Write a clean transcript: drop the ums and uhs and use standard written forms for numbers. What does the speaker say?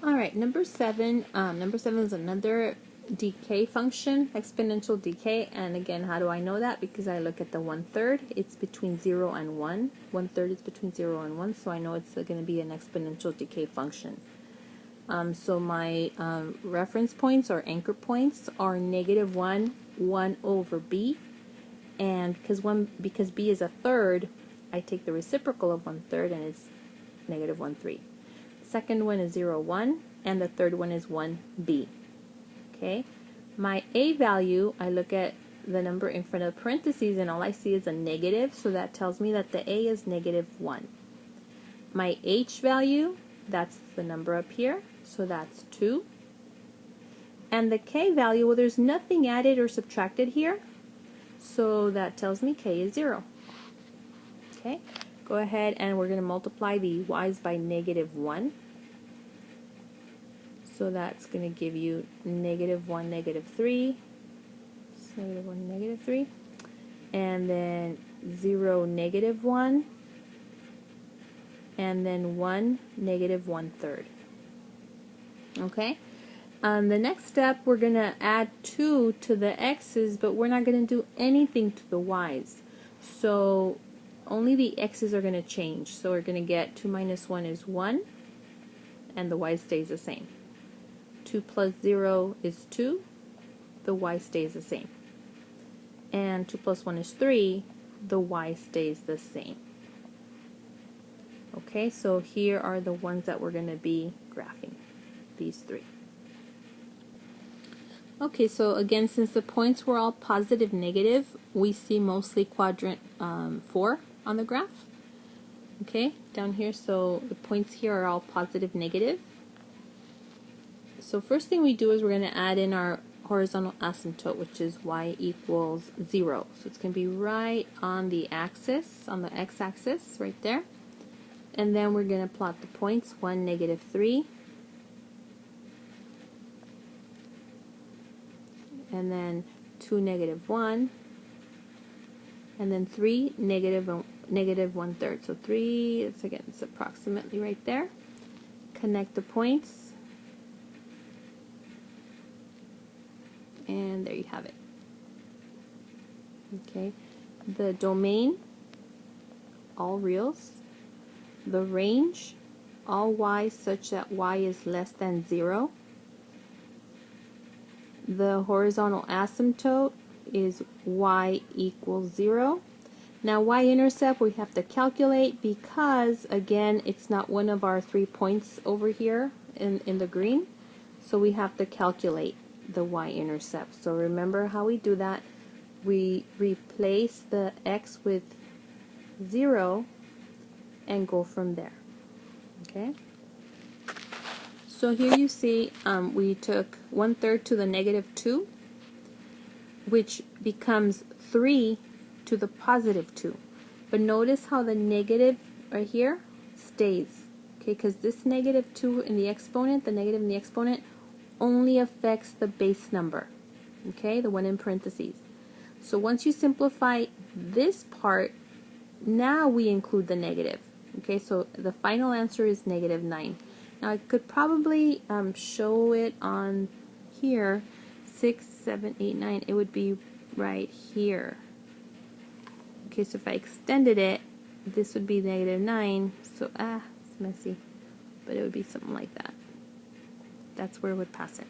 Alright, number 7. Number 7 is another decay function, exponential decay. And again, how do I know that? Because I look at the 1/3. It's between 0 and 1. 1/3 is between 0 and 1, so I know it's going to be an exponential decay function. So my reference points or anchor points are -1, 1 over b. And because b is a third, I take the reciprocal of 1/3, and it's -1/3. Second one is 0, 1, and the third one is 1b. Okay, my a value, I look at the number in front of parentheses, and all I see is a negative, so that tells me that the a is -1. My h value, that's the number up here, so that's 2. And the k value, well, there's nothing added or subtracted here, so that tells me k is 0. Okay, go ahead and we're going to multiply the y's by -1. So that's going to give you -1, -3. So -1, -3. And then 0, -1. And then 1, -1/3. Okay? The next step, we're going to add 2 to the x's, but we're not going to do anything to the y's. So only the x's are going to change. So we're going to get 2 minus 1 is 1, and the y stays the same. 2 plus 0 is 2, the y stays the same. And 2 plus 1 is 3, the y stays the same. Okay, so here are the ones that we're going to be graphing, these 3. Okay, so again, since the points were all positive, negative, we see mostly quadrant 4 on the graph. Okay, down here, so the points here are all positive, negative. So first thing we do is we're going to add in our horizontal asymptote, which is y equals 0. So it's going to be right on the axis, on the x-axis, right there. And then we're going to plot the points, 1, -3. And then 2, -1. And then 3, -1/3. So 3, it's approximately right there. Connect the points. And there you have it. Okay, the domain, all reals. The range, all y such that y is less than 0. The horizontal asymptote is y equals 0. Now y-intercept we have to calculate because, again, it's not one of our 3 points over here in the green. So we have to calculate the y-intercept. So remember how we do that. We replace the x with 0 and go from there. Okay? So here you see we took 1/3 to the -2, which becomes 3 to the +2. But notice how the negative right here stays. Okay, because this -2 in the exponent, the negative in the exponent, only affects the base number, okay, the one in parentheses. So once you simplify this part, now we include the negative. Okay, so the final answer is -9. Now I could probably show it on here, 6, 7, 8, 9. It would be right here. Okay, so if I extended it, this would be -9. So it's messy, but it would be something like that. That's where it would pass it.